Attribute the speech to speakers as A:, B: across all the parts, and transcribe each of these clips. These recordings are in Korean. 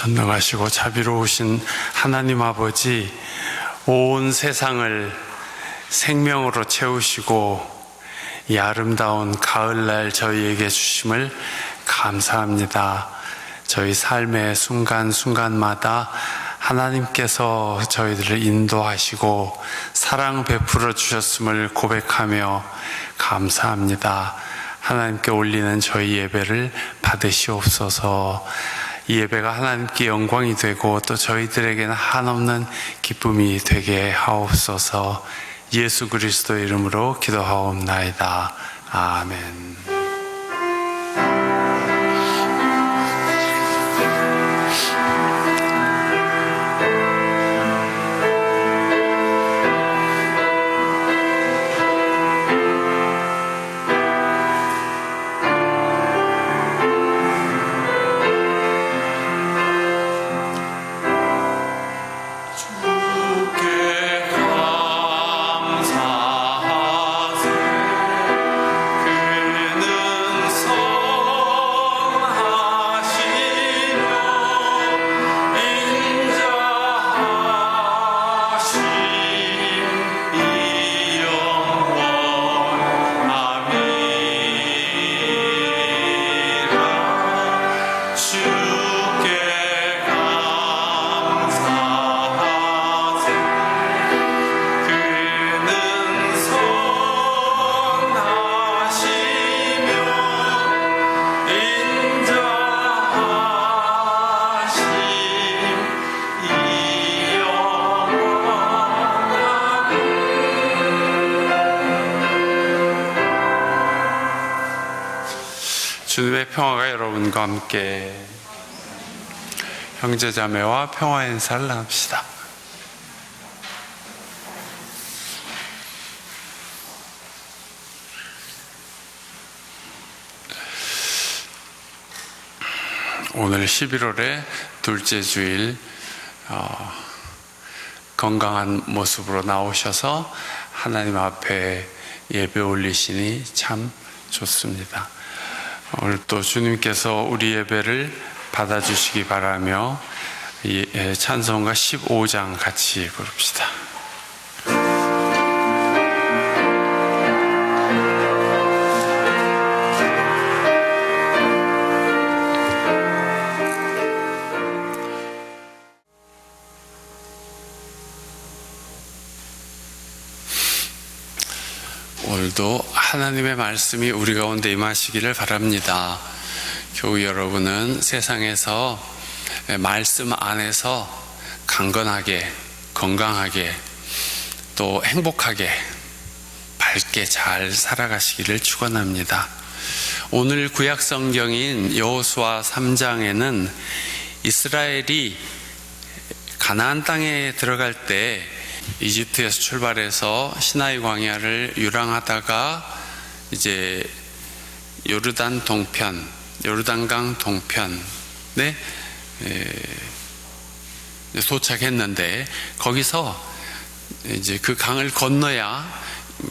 A: 전능하시고 자비로우신 하나님 아버지, 온 세상을 생명으로 채우시고 이 아름다운 가을날 저희에게 주심을 감사합니다. 저희 삶의 순간순간마다 하나님께서 저희들을 인도하시고 사랑 베풀어 주셨음을 고백하며 감사합니다. 하나님께 올리는 저희 예배를 받으시옵소서. 이 예배가 하나님께 영광이 되고 또 저희들에게는 한없는 기쁨이 되게 하옵소서. 예수 그리스도의 이름으로 기도하옵나이다. 아멘. 주님의 평화가 여러분과 함께. 형제자매와 평화 인사를 나눕시다. 오늘 11월의 둘째 주일, 건강한 모습으로 나오셔서 하나님 앞에 예배 올리시니 참 좋습니다. 오늘 또 주님께서 우리 예배를 받아주시기 바라며 찬송가 15장 같이 부릅시다. 오늘도 하나님의 말씀이 우리 가운데 임하시기를 바랍니다. 교우 여러분은 세상에서 말씀 안에서 강건하게, 건강하게, 또 행복하게, 밝게 잘 살아가시기를 축원합니다. 오늘 구약 성경인 여호수아 3장에는 이스라엘이 가나안 땅에 들어갈 때 이집트에서 출발해서 시나이 광야를 유랑하다가 이제 요르단 동편, 요르단강 동편에 도착했는데, 거기서 이제 그 강을 건너야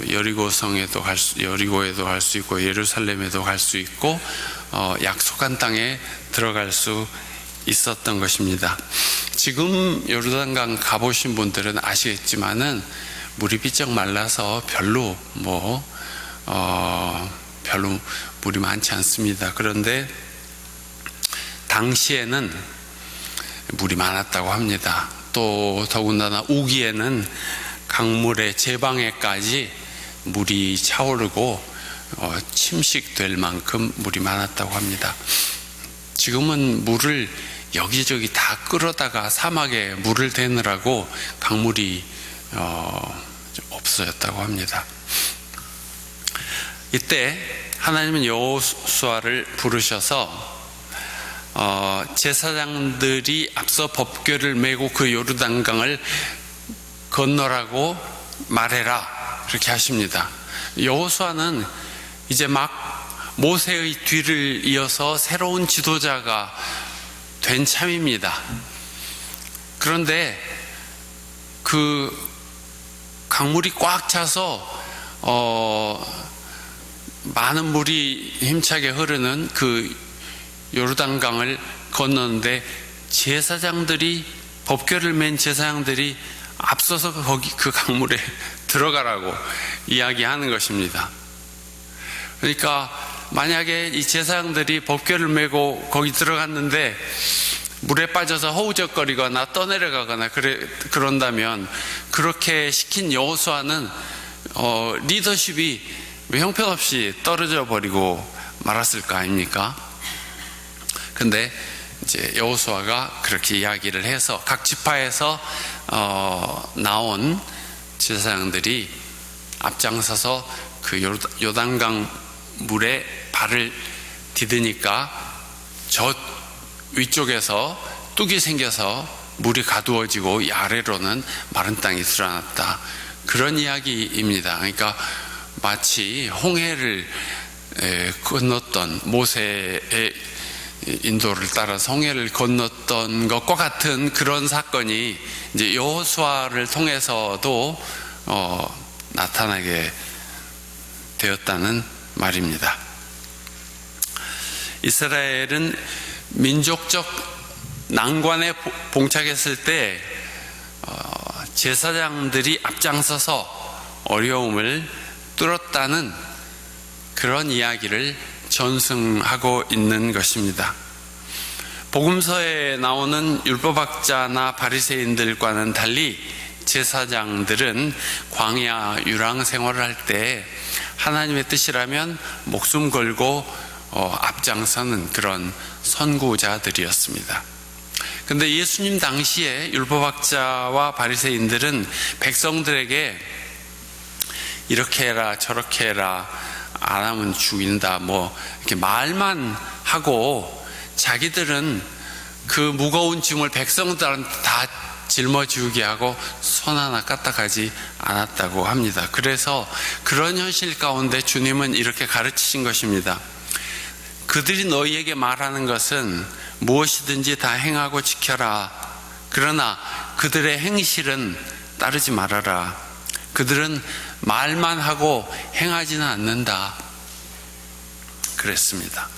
A: 여리고에도 갈 수 있고 예루살렘에도 갈 수 있고 약속한 땅에 들어갈 수 있었던 것입니다. 지금 요르단강 가보신 분들은 아시겠지만은 물이 비쩍 말라서 별로 물이 많지 않습니다. 그런데 당시에는 물이 많았다고 합니다. 또 더군다나 우기에는 강물의 제방에까지 물이 차오르고 침식될 만큼 물이 많았다고 합니다. 지금은 물을 여기저기 다 끌어다가 사막에 물을 대느라고 강물이 없어졌다고 합니다. 이때 하나님은 여호수아를 부르셔서 제사장들이 앞서 법궤를 메고 그 요르단강을 건너라고 말해라, 그렇게 하십니다. 여호수아는 이제 막 모세의 뒤를 이어서 새로운 지도자가 된 참입니다. 그런데 그 강물이 꽉 차서 많은 물이 힘차게 흐르는 그 요르단강을 건너는데 제사장들이, 법궤를 맨 제사장들이 앞서서 거기 그 강물에 들어가라고 이야기하는 것입니다. 그러니까 만약에 이 제사장들이 법궤를 메고 거기 들어갔는데 물에 빠져서 허우적거리거나 떠내려가거나 그런다면 그렇게 시킨 여호수아는 리더십이 형편없이 떨어져 버리고 말았을 거 아닙니까? 근데 이제 여호수아가 그렇게 이야기를 해서 각 지파에서 나온 제사장들이 앞장서서 그 요단강 물에 발을 디디니까 저 위쪽에서 뚝이 생겨서 물이 가두어지고 이 아래로는 마른 땅이 드러났다. 그런 이야기입니다. 그러니까 마치 홍해를 건넜던 모세의 인도를 따라서 홍해를 건넜던 것과 같은 그런 사건이 이제 여호수아를 통해서도 나타나게 되었다는 말입니다. 이스라엘은 민족적 난관에 봉착했을 때 제사장들이 앞장서서 어려움을 뚫었다는 그런 이야기를 전승하고 있는 것입니다. 복음서에 나오는 율법학자나 바리새인들과는 달리 제사장들은 광야 유랑 생활을 할 때 하나님의 뜻이라면 목숨 걸고 앞장서는 그런 선구자들이었습니다. 그런데 예수님 당시에 율법학자와 바리새인들은 백성들에게 이렇게 해라 저렇게 해라 안 하면 죽인다 뭐 이렇게 말만 하고 자기들은 그 무거운 짐을 백성들한테 다 짊어지우게 하고 손 하나 까딱하지 않았다고 합니다. 그래서 그런 현실 가운데 주님은 이렇게 가르치신 것입니다. 그들이 너희에게 말하는 것은 무엇이든지 다 행하고 지켜라. 그러나 그들의 행실은 따르지 말아라. 그들은 말만 하고 행하지는 않는다. 그랬습니다.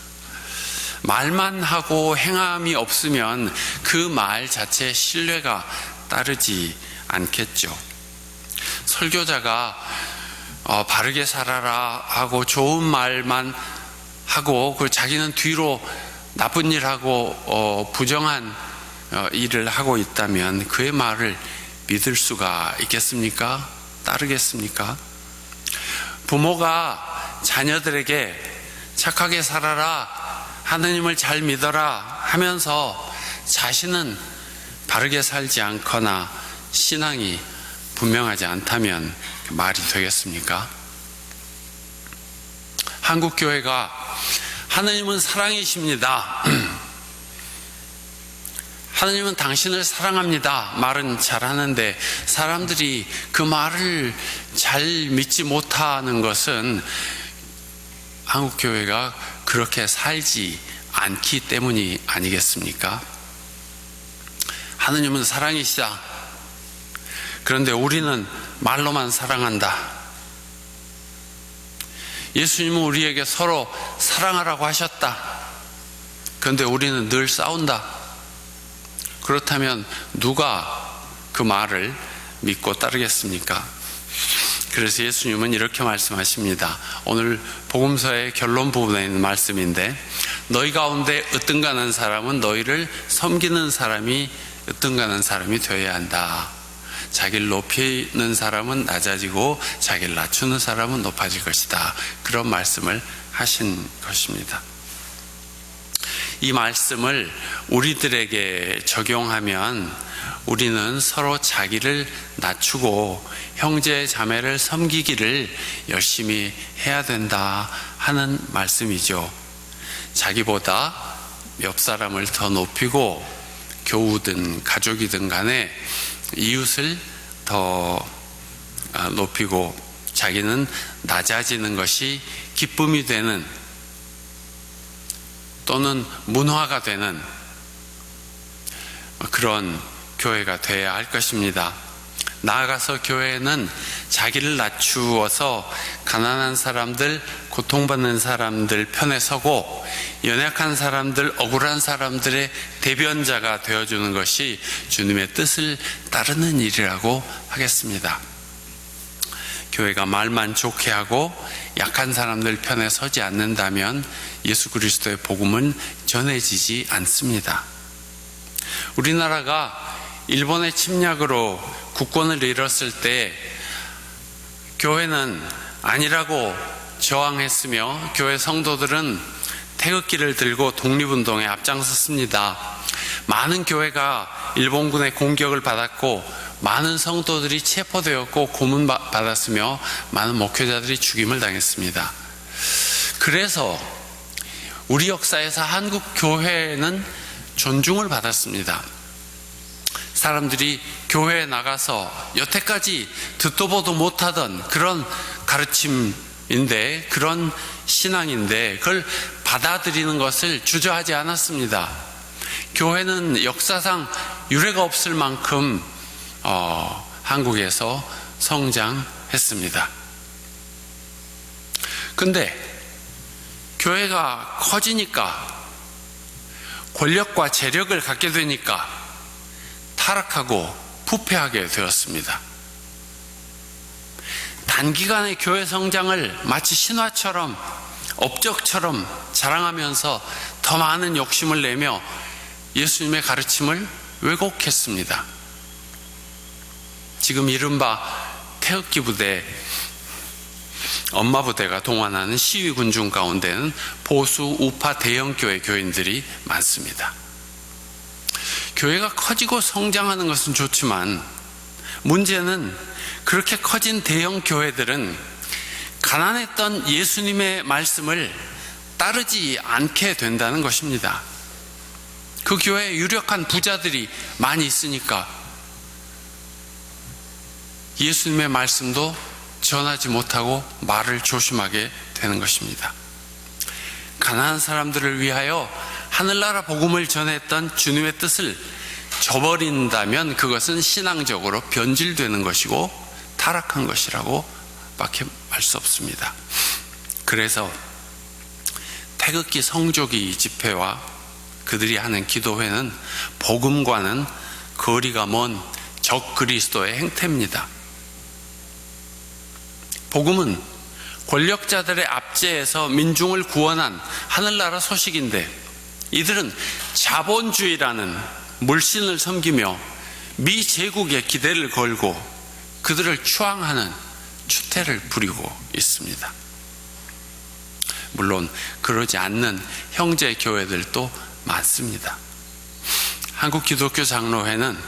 A: 말만 하고 행함이 없으면 그 말 자체에 신뢰가 따르지 않겠죠. 설교자가 바르게 살아라 하고 좋은 말만 하고 그 자기는 뒤로 나쁜 일하고 부정한 일을 하고 있다면 그의 말을 믿을 수가 있겠습니까? 따르겠습니까? 부모가 자녀들에게 착하게 살아라, 하느님을 잘 믿어라 하면서 자신은 바르게 살지 않거나 신앙이 분명하지 않다면 말이 되겠습니까? 한국교회가 하느님은 사랑이십니다, 하느님은 당신을 사랑합니다 말은 잘하는데 사람들이 그 말을 잘 믿지 못하는 것은 한국교회가 그렇게 살지 않기 때문이 아니겠습니까? 하느님은 사랑이시다. 그런데 우리는 말로만 사랑한다. 예수님은 우리에게 서로 사랑하라고 하셨다. 그런데 우리는 늘 싸운다. 그렇다면 누가 그 말을 믿고 따르겠습니까? 그래서 예수님은 이렇게 말씀하십니다. 오늘 복음서의 결론 부분에 있는 말씀인데, 너희 가운데 으뜸가는 사람은 너희를 섬기는 사람이 으뜸가는 사람이 되어야 한다. 자기를 높이는 사람은 낮아지고 자기를 낮추는 사람은 높아질 것이다. 그런 말씀을 하신 것입니다. 이 말씀을 우리들에게 적용하면 우리는 서로 자기를 낮추고 형제 자매를 섬기기를 열심히 해야 된다 하는 말씀이죠. 자기보다 옆 사람을 더 높이고 교우든 가족이든 간에 이웃을 더 높이고 자기는 낮아지는 것이 기쁨이 되는 또는 문화가 되는 그런 교회가 되어야 할 것입니다. 나아가서 교회는 자기를 낮추어서 가난한 사람들, 고통받는 사람들 편에 서고 연약한 사람들, 억울한 사람들의 대변자가 되어주는 것이 주님의 뜻을 따르는 일이라고 하겠습니다. 교회가 말만 좋게 하고 약한 사람들 편에 서지 않는다면 예수 그리스도의 복음은 전해지지 않습니다. 우리나라가 일본의 침략으로 국권을 잃었을 때 교회는 아니라고 저항했으며 교회 성도들은 태극기를 들고 독립운동에 앞장섰습니다. 많은 교회가 일본군의 공격을 받았고 많은 성도들이 체포되었고 고문받았으며 많은 목회자들이 죽임을 당했습니다. 그래서 우리 역사에서 한국 교회는 존중을 받았습니다. 사람들이 교회에 나가서 여태까지 듣도 보도 못하던 그런 가르침인데, 그런 신앙인데 그걸 받아들이는 것을 주저하지 않았습니다. 교회는 역사상 유례가 없을 만큼 한국에서 성장했습니다. 근데 교회가 커지니까, 권력과 재력을 갖게 되니까 타락하고 부패하게 되었습니다. 단기간에 교회 성장을 마치 신화처럼, 업적처럼 자랑하면서 더 많은 욕심을 내며 예수님의 가르침을 왜곡했습니다. 지금 이른바 태극기 부대, 엄마 부대가 동원하는 시위 군중 가운데는 보수 우파 대형교회 교인들이 많습니다. 교회가 커지고 성장하는 것은 좋지만 문제는 그렇게 커진 대형 교회들은 가난했던 예수님의 말씀을 따르지 않게 된다는 것입니다. 그 교회에 유력한 부자들이 많이 있으니까 예수님의 말씀도 전하지 못하고 말을 조심하게 되는 것입니다. 가난한 사람들을 위하여 하늘나라 복음을 전했던 주님의 뜻을 저버린다면 그것은 신앙적으로 변질되는 것이고 타락한 것이라고 밖에 말 수 없습니다. 그래서 태극기 성조기 집회와 그들이 하는 기도회는 복음과는 거리가 먼 적그리스도의 행태입니다. 복음은 권력자들의 압제에서 민중을 구원한 하늘나라 소식인데, 이들은 자본주의라는 물신을 섬기며 미 제국에 기대를 걸고 그들을 추앙하는 추태를 부리고 있습니다. 물론 그러지 않는 형제 교회들도 많습니다. 한국 기독교 장로회는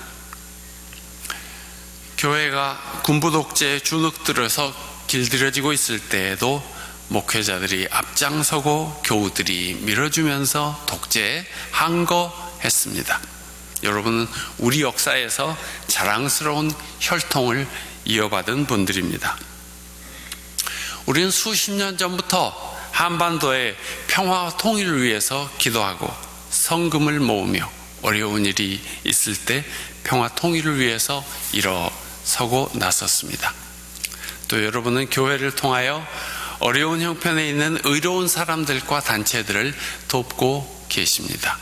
A: 교회가 군부 독재에 주눅들어서 길들여지고 있을 때에도 목회자들이 앞장서고 교우들이 밀어주면서 독재에 항거했습니다. 여러분은 우리 역사에서 자랑스러운 혈통을 이어받은 분들입니다. 우리는 수십 년 전부터 한반도의 평화와 통일을 위해서 기도하고 성금을 모으며 어려운 일이 있을 때 평화 통일을 위해서 일어서고 나섰습니다. 또 여러분은 교회를 통하여 어려운 형편에 있는 의로운 사람들과 단체들을 돕고 계십니다.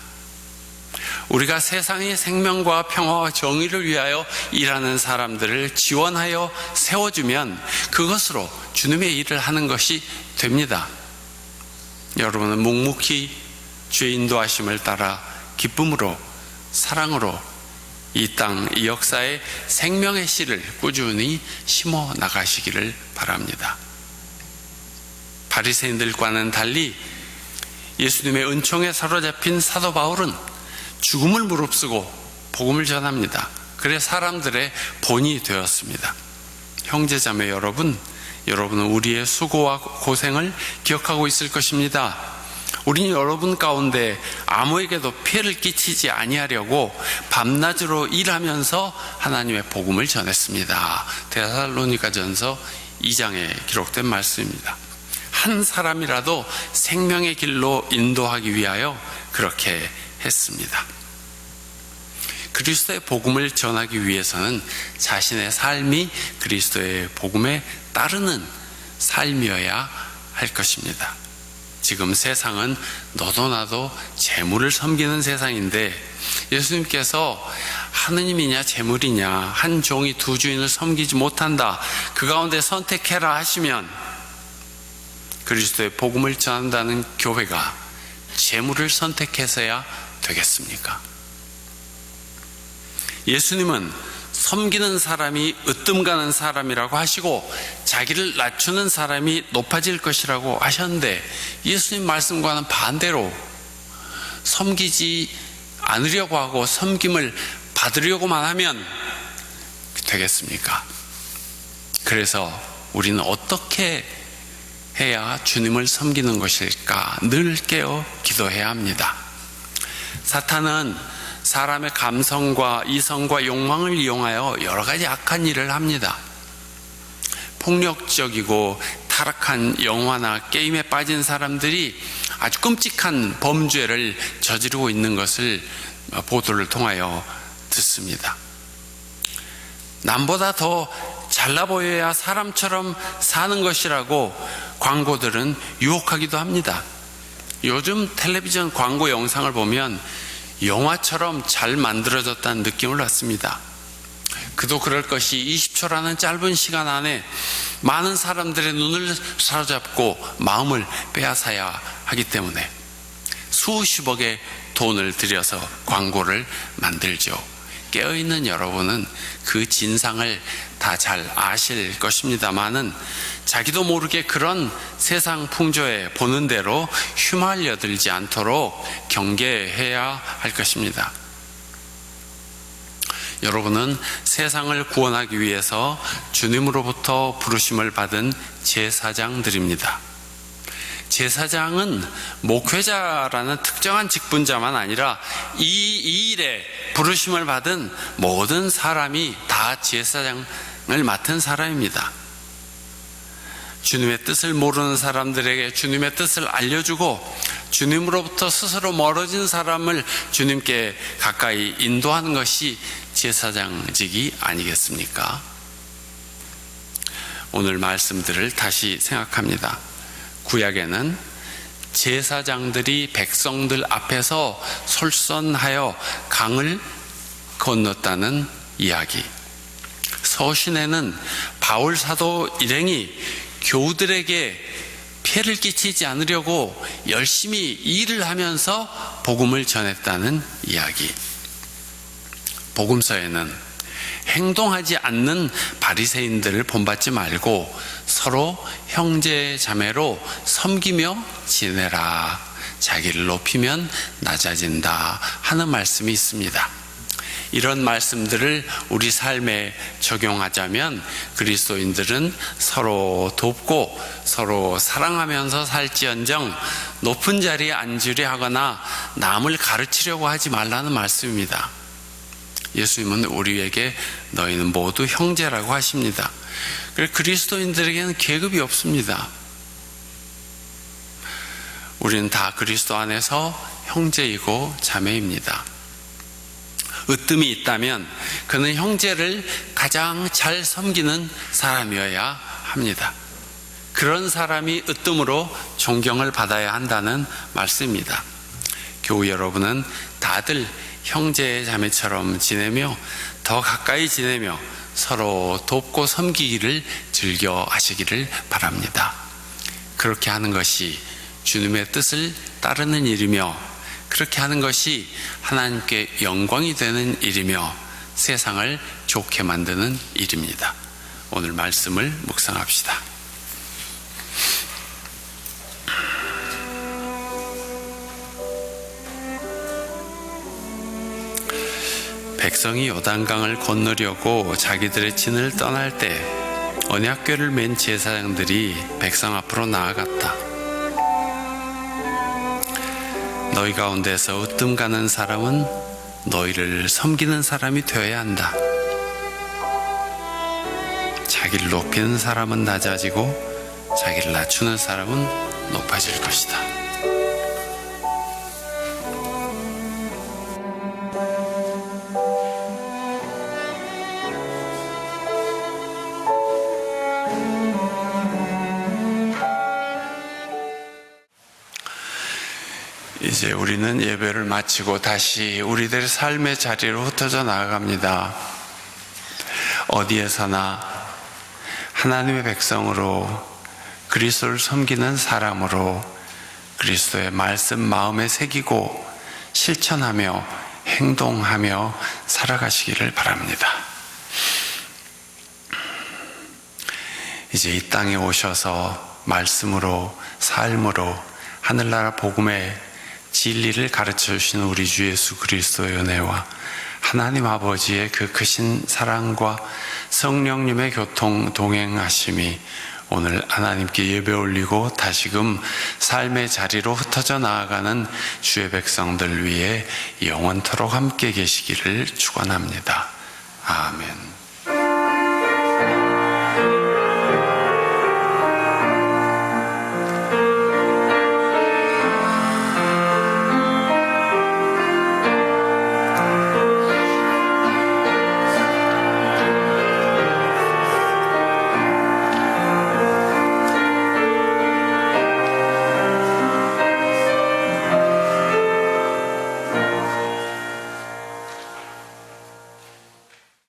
A: 우리가 세상의 생명과 평화와 정의를 위하여 일하는 사람들을 지원하여 세워주면 그것으로 주님의 일을 하는 것이 됩니다. 여러분은 묵묵히 주의 인도하심을 따라 기쁨으로, 사랑으로 이 땅, 이 역사에 생명의 씨를 꾸준히 심어 나가시기를 바랍니다. 바리새인들과는 달리 예수님의 은총에 사로잡힌 사도 바울은 죽음을 무릅쓰고 복음을 전합니다. 그래 사람들의 본이 되었습니다. 형제자매 여러분, 여러분은 우리의 수고와 고생을 기억하고 있을 것입니다. 우리는 여러분 가운데 아무에게도 피해를 끼치지 아니하려고 밤낮으로 일하면서 하나님의 복음을 전했습니다. 데살로니가전서 2장에 기록된 말씀입니다. 한 사람이라도 생명의 길로 인도하기 위하여 그렇게 했습니다. 그리스도의 복음을 전하기 위해서는 자신의 삶이 그리스도의 복음에 따르는 삶이어야 할 것입니다. 지금 세상은 너도 나도 재물을 섬기는 세상인데 예수님께서 하느님이냐 재물이냐 한 종이 두 주인을 섬기지 못한다, 그 가운데 선택해라 하시면 그리스도의 복음을 전한다는 교회가 재물을 선택해서야 되겠습니까? 예수님은 섬기는 사람이 으뜸 가는 사람이라고 하시고 자기를 낮추는 사람이 높아질 것이라고 하셨는데, 예수님 말씀과는 반대로 섬기지 않으려고 하고 섬김을 받으려고만 하면 되겠습니까? 그래서 우리는 어떻게 해야 주님을 섬기는 것일까 늘 깨어 기도해야 합니다. 사탄은 사람의 감성과 이성과 욕망을 이용하여 여러 가지 악한 일을 합니다. 폭력적이고 타락한 영화나 게임에 빠진 사람들이 아주 끔찍한 범죄를 저지르고 있는 것을 보도를 통하여 듣습니다. 남보다 더 잘나 보여야 사람처럼 사는 것이라고 광고들은 유혹하기도 합니다. 요즘 텔레비전 광고 영상을 보면 영화처럼 잘 만들어졌다는 느낌을 받습니다. 그도 그럴 것이 20초라는 짧은 시간 안에 많은 사람들의 눈을 사로잡고 마음을 빼앗아야 하기 때문에 수십억의 돈을 들여서 광고를 만들죠. 깨어있는 여러분은 그 진상을 다 잘 아실 것입니다마는 자기도 모르게 그런 세상 풍조에 보는 대로 휘말려들지 않도록 경계해야 할 것입니다. 여러분은 세상을 구원하기 위해서 주님으로부터 부르심을 받은 제사장들입니다. 제사장은 목회자라는 특정한 직분자만 아니라 이 일에 부르심을 받은 모든 사람이 다 제사장을 맡은 사람입니다. 주님의 뜻을 모르는 사람들에게 주님의 뜻을 알려주고 주님으로부터 스스로 멀어진 사람을 주님께 가까이 인도하는 것이 제사장직이 아니겠습니까? 오늘 말씀들을 다시 생각합니다. 구약에는 제사장들이 백성들 앞에서 솔선하여 강을 건넜다는 이야기, 서신에는 바울 사도 일행이 교우들에게 피해를 끼치지 않으려고 열심히 일을 하면서 복음을 전했다는 이야기, 복음서에는 행동하지 않는 바리새인들을 본받지 말고 서로 형제 자매로 섬기며 지내라, 자기를 높이면 낮아진다 하는 말씀이 있습니다. 이런 말씀들을 우리 삶에 적용하자면 그리스도인들은 서로 돕고 서로 사랑하면서 살지언정 높은 자리에 앉으려 하거나 남을 가르치려고 하지 말라는 말씀입니다. 예수님은 우리에게 너희는 모두 형제라고 하십니다. 그래서 그리스도인들에게는 계급이 없습니다. 우리는 다 그리스도 안에서 형제이고 자매입니다. 으뜸이 있다면 그는 형제를 가장 잘 섬기는 사람이어야 합니다. 그런 사람이 으뜸으로 존경을 받아야 한다는 말씀입니다. 교우 여러분은 다들 형제 자매처럼 지내며 더 가까이 지내며 서로 돕고 섬기기를 즐겨 하시기를 바랍니다. 그렇게 하는 것이 주님의 뜻을 따르는 일이며 그렇게 하는 것이 하나님께 영광이 되는 일이며 세상을 좋게 만드는 일입니다. 오늘 말씀을 묵상합시다. 백성이 요단강을 건너려고 자기들의 진을 떠날 때 언약궤를 맨 제사장들이 백성 앞으로 나아갔다. 너희 가운데서 으뜸 가는 사람은 너희를 섬기는 사람이 되어야 한다. 자기를 높이는 사람은 낮아지고 자기를 낮추는 사람은 높아질 것이다. 이제 우리는 예배를 마치고 다시 우리들의 삶의 자리로 흩어져 나아갑니다. 어디에서나 하나님의 백성으로 그리스도를 섬기는 사람으로 그리스도의 말씀 마음에 새기고 실천하며 행동하며 살아가시기를 바랍니다. 이제 이 땅에 오셔서 말씀으로 삶으로 하늘나라 복음의 진리를 가르쳐 주시는 우리 주 예수 그리스도의 은혜와 하나님 아버지의 그 크신 사랑과 성령님의 교통 동행하심이 오늘 하나님께 예배 올리고 다시금 삶의 자리로 흩어져 나아가는 주의 백성들 위해 영원토록 함께 계시기를 축원합니다. 아멘.